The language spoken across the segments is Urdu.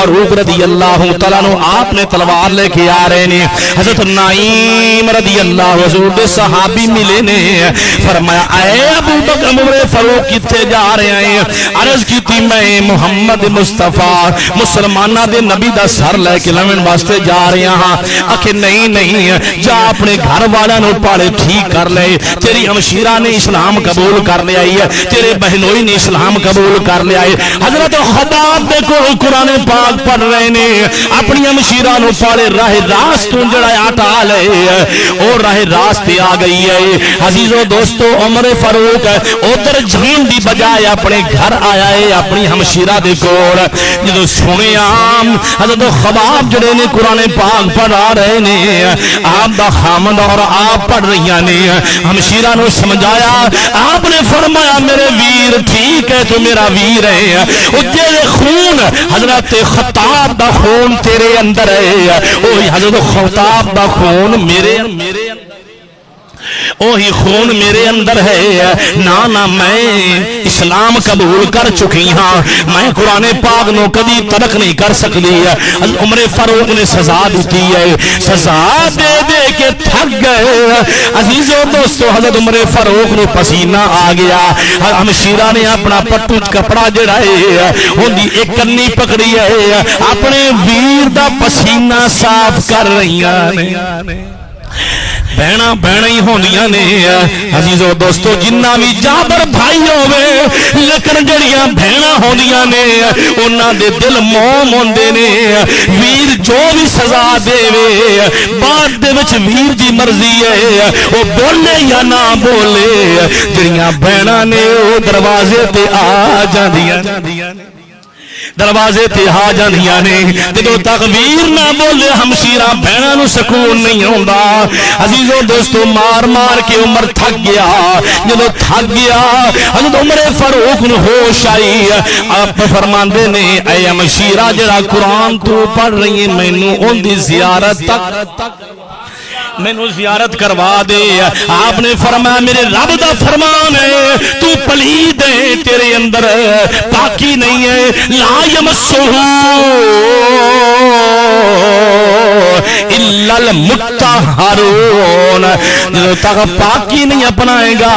فاروق رضی اللہ تعالیٰ عنہ آپ نے تلوار لے کے آ رہے ہیں. حضرت نعیم رضی اللہ حضور دے صحابی ملے نے فرمایا اے ابو بکر عمر فاروق کتے جا رہے ہیں؟ عرض کی تھی میں محمد مصطفیٰ مسلمانہ دے نبی دا سر لے کے لمن واسطے جا رہے ہیں. آکھے نہیں جا اپنے گھر والا نو پاڑے ٹھیک کر لے. تیری ہمشیرہ نے اسلام قبول کر لیا ہے, تیرے بہنوئی نے اسلام قبول کر لیا ہے. حضرت خباب دیکھو قرآن پاک پڑھ رہے نے, اپنی ہمشیرہ نو پاڑے راہ راست جڑا ہٹا لے اور راہ راست آ گئی ہے. عزیزو دوستو عمر فاروق ادھر جھین دی بجائے اپنے گھر آیا ہے اپنی ہمشیرہ دے کول. جدو سنے عام حضرت خباب جڑے نے قرآن پاک پڑھا رہے نے, آپ دا خامد اور آپ پڑھ رہی نے. ہمشیرہ نو سمجھایا, آپ نے فرمایا میرے ویر ٹھیک ہے تو میرا ویر ہے, تیرے خون حضرت خطاب دا خون تیرے اندر ہے, وہی حضرت خطاب دا خون میرے وہی خون میرے اندر ہے. نا میں اسلام قبول کر چکی ہاں, میں قرآن پاک نو کبھی ترک نہیں کر سکتی. عمر فاروق نے سزا دیتی ہے, سزا دے دے کے تھک گئے. عزیزو دوستو حضرت عمر فاروق نے پسینہ آ گیا. ہمشیرہ نے اپنا پٹو کپڑا جڑا ہے ہوندی ایک کنی پکڑی ہے, اپنے ویر دا پسینہ صاف کر رہی ہیں. بہنا بہنا ہی ہوندیاں نے. عزیزو دوستو جنہ بھی جابر بھائی ہوئے لیکن جڑیاں بہنا ہوندیاں نے انہاں دے دل موم ہوندے نے. ویر جو بھی سزا دے وے بعد دے وچ ویر دی مرضی ہے, وہ بولے یا نہ بولے. جڑیاں بہنا نے وہ دروازے تے آ جاندیاں دروازے تے آ جاندیاں نے. جدوں تک ویر نہ بولے ہمشیرہ بہناں نو سکون نہیں ہوندا. عزیزو دوستو مار مار کے عمر تھک گیا. جدوں تھک گیا حضرت عمر فاروق نو ہوش آئی. آپ فرماندے نے اے ہمشیرہ جڑا قرآن تو پڑھ رہی ہے مینوں اون دی زیارت تک مینوں زیارت کروا دے. آپ نے فرمایا میرے رب دا فرمان ہے تو پلید ہے, تیرے اندر پاکی نہیں ہے. لا یمسہ الا المطہرون. جدوں تک پاکی نہیں اپنائے گا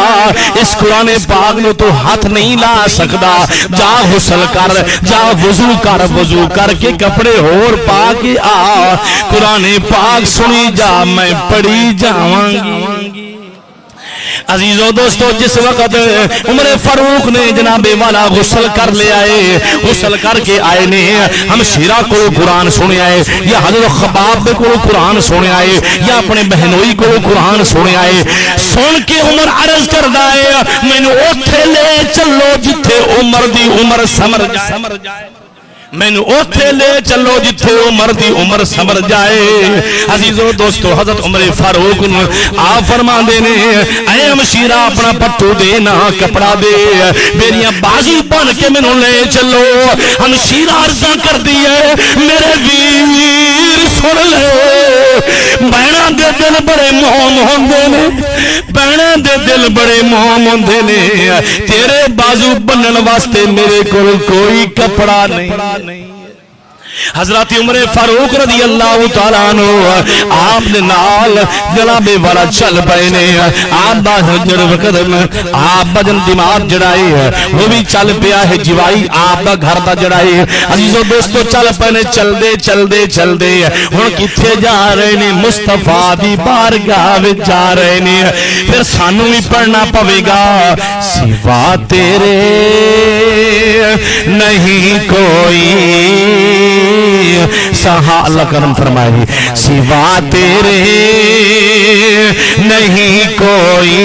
اس قرآن پاک نو تو ہاتھ نہیں لا سکتا. جا غسل کر, جا وضو کر کے کپڑے اور پا کے آ, قرآن پاک سنی جا میں پڑھی جاواں گی. عزیزو دوستو جس وقت عمر فاروق نے جناب والا غسل کر لے آئے, غسل کر کے آئے نے ہمشیرہ کو قرآن سنے آئے یا حضرت خباب کو قرآن سنے آئے یا اپنے بہنوئی کو قرآن سنے آئے. سن کے عمر عرض کردا ہے مینوں اوتھے لے چلو جتھے عمر دی عمر سمر جائے. مینوں اوتھے لے چلو جتھے عمر دی عمر سمر جائے. عزیزو دوستو حضرت عمر فاروق آپ فرماندے نے اے ہمشیرہ اپنا پٹو دے نا کپڑا دے, میریاں بازی بن کے مینوں لے چلو. ہمشیرہ عرضاں کردی ہے میرے ویر سن لے, بہناں دے دل بڑے موم ہوندے نے, بہناں دے دل بڑے موم ہوندے نے. تیرے بازو بنن واسطے میرے کول کوئی کپڑا نہیں. حضرت عمر فاروق رضی اللہ تعالیٰ عنہ آپ نے نال جناب والا چل پئے نے. آپ دا حجر وقت آپ بجن دماغ جڑائے وہ بھی چل پیا ہے, جوائی آپ دا گھر دا جڑائے. عزیزو دوستو چل پئے نے, چل دے ہن کتھے جا رہے نے؟ مصطفیٰ دی بارگاہ وچ جا رہے نے. پھر سانوں بھی پڑھنا پوے گا سوا تیرے نہیں کوئی سہا. اللہ کرم فرمائے سوا تیرے نہیں کوئی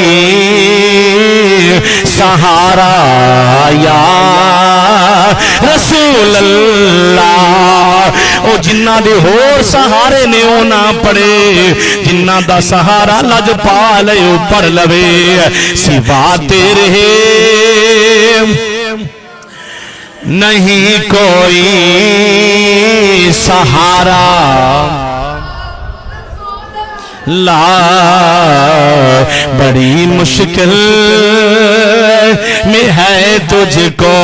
سہارا یا رسول اللہ. او جنہ دے ہور سہارے نے او نہ پڑے, جنہ دا سہارا لج پا لے او پڑھ لوے. سوا تیرے نہیں کوئی سہارا لا بڑی مشکل میں ہے تجھ کو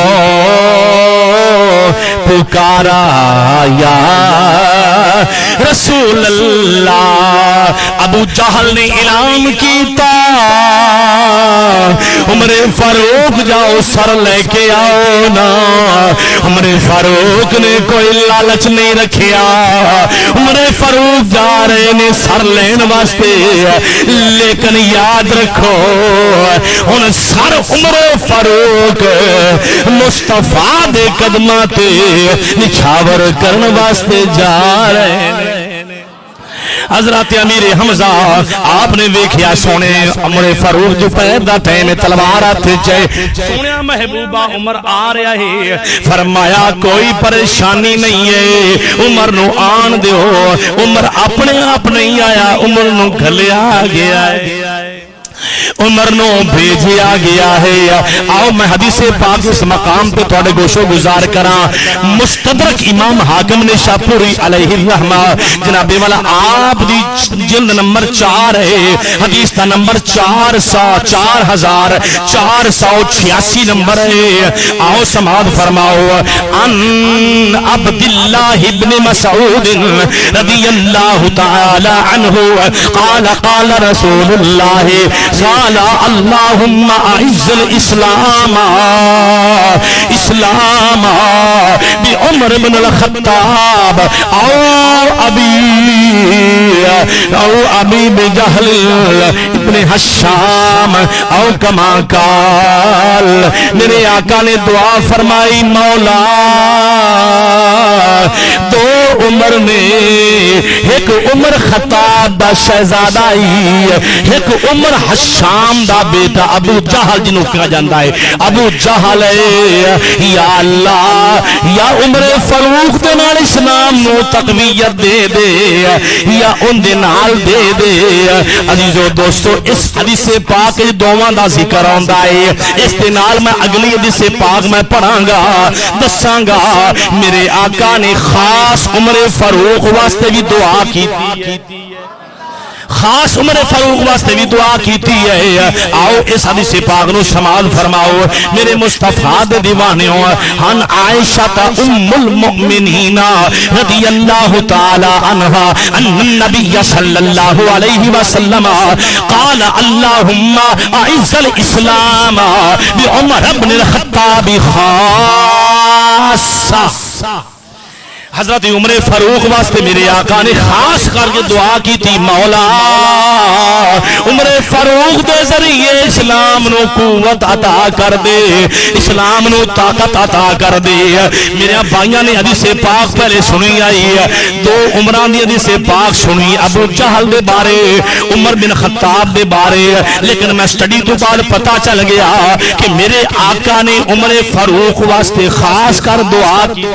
پکارا یا رسول اللہ. ابو جہل نے اعلان کیتا عمر فاروق جاؤ سر لے کے آؤ نا. عمر فاروق نے کوئی لالچ نہیں رکھیا. عمر فاروق جا رہے نے سر لین واسطے, لیکن یاد رکھو ہن سر عمر فاروق مصطفیٰ دے قدماں تے نچھاور کرن واسطے جا رہے ہیں. حضرت امیر حمزہ آپ نے ویکھیا سونے عمر فاروق جو پیر دا ٹائم تلوار ہاتھ چے سونیا محبوبہ عمر آ رہا ہے. فرمایا کوئی پریشانی نہیں ہے, عمر نو آن دیو. عمر اپنے آپ نہیں آیا, عمر نو گھلیا گیا ہے, عمر نو بھیجیا گیا ہے. آؤ میں حدیث پاک اس مقام پہ تھوڑے گوشو گزار کراں. مستدرک امام حاکم نے شاپوری علیہ الرحمہ جناب والا آپ دی جلد نمبر 4 ہے, حدیث کا نمبر 4486 نمبر ہے. آؤ سماعت فرماؤ. ان عبداللہ ابن مسعود رضی اللہ تعالی عنہ قال قال رسول اللہ قال اللهم اعز الاسلام بعمر بن الخطاب او ابی بجہل ابن حشام او کما قال. میرے آقا نے دعا فرمائی مولا دو عمر نے, ایک عمر خطاب دا شہزادہ ایک عمر حشام دا بیٹا ابو جہل جنہوں کہا جاندہ ہے ابو جہل ہے. یا اللہ یا عمر فاروق دے نال اسلام نو تقویت دے دے یا ان دے نال دے دے. عزیزو دوستو اس حدیث پاک دوواں دا ذکر آندا ہے. اس دے نال میں اگلی حدیث پاک میں پڑھاں گا دساں گا. میرے آقا نے خاص عمر فاروق واسطے بھی دعا کی ہے, خاص عمر فاروق واسطے بھی دعا کیتی ہے. آؤ اس حدیث پاک نو سماعت فرماؤ. میرے مصطفیٰ دے دیوانیوں ہن عائشہ ام المؤمنین رضی اللہ تعالی عنہا ان النبی صلی اللہ علیہ وسلم قال اللہم اعز الاسلام بعمر بن الخطاب خاصہ. حضرت عمر فاروق واسطے میرے آقا نے خاص کر کے دعا کی تھی مولا عمر فاروق دے ذریعے اسلام نو قوت عطا کر دے, اسلام نو طاقت عطا کر دے. میرے بھائیاں نے حدیث پاک پہلے سنی آئی, دو عمران دی حدیث پاک سنی, ابو جہل دے بارے, عمر بن خطاب دے بارے. لیکن میں سٹڈی تو بعد پتا چل گیا کہ میرے آقا نے عمر فاروق واسطے خاص کر دعا کی.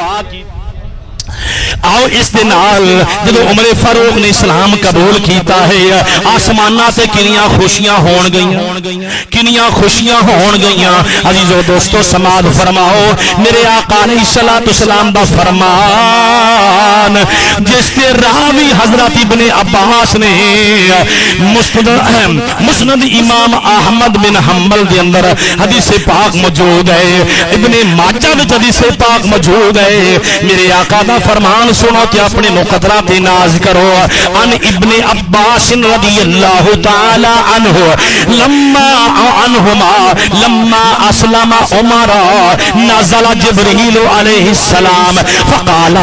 آؤ اس دے نال جب عمر فاروق نے اسلام قبول کیتا ہے آسمانہ سے کنیاں خوشیاں ہون گئیاں, کنیاں خوشیاں ہون گئیاں. عزیزو دوستو سماعت فرماؤ. میرے آقا علیہ الصلوۃ والسلام دا فرمان جس کے راوی حضرت ابن عباس نے مسند امام احمد بن حنبل دے اندر حدیث پاک موجود ہے, ابن ماجہ وچ حدیث پاک موجود ہے. میرے آقا دا فرمان سنو کہ اپنے مقدرات ناز کرو. ان ابن عباس رضی اللہ تعالی لما اسلم عمر نزل جبریل علیہ السلام فقال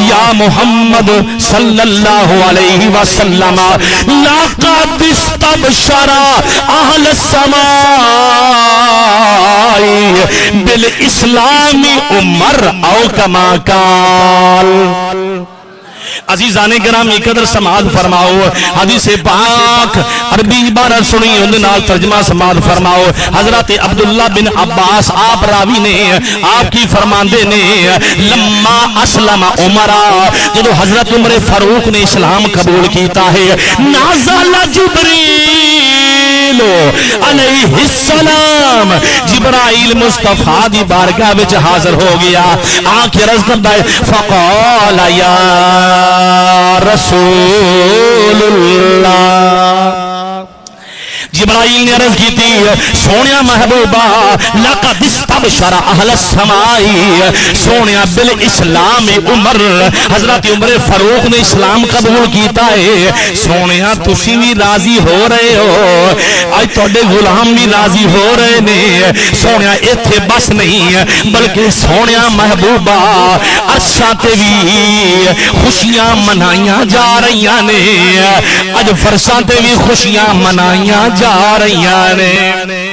یا محمد صلی اللہ علیہ وسلم لقد استبشر اہل السماء بالاسلام عمر او کما قال. عزیزان گرامی قدر سماعت فرماؤ. حدیث پاک عربی عبارت سنی اندے نال ترجمہ سماعت فرماؤ. حضرت عبداللہ بن عباس آپ راوی نے آپ کی فرماندے نے لما اسلم عمرہ جب حضرت عمر فاروق نے اسلام قبول کیتا ہے نازل جبریل علیہ السلام, جبرائیل مصطفیٰ دی بارگاہ وچ حاضر ہو گیا. آنکھ رز کردا ہے فقال یا رسول اللہ۔ جبرائیل نے عرض کی تھی سونیا محبوبہ لقد استبشر اہل السماء، سونیا بالاسلام عمر، حضرت عمر فاروق نے اسلام قبول کیتا ہے، سونیا تسی بھی راضی ہو رہے ہو، آج توڑے غلام بھی راضی ہو رہے نے، سونیا ایتھے بس نہیں بلکہ سونیا محبوبہ عرشاں تے بھی خوشیاں منائیاں جا رہیاں نے، اج فرشاں تے بھی خوشیاں منائیاں جا رہی ہیں۔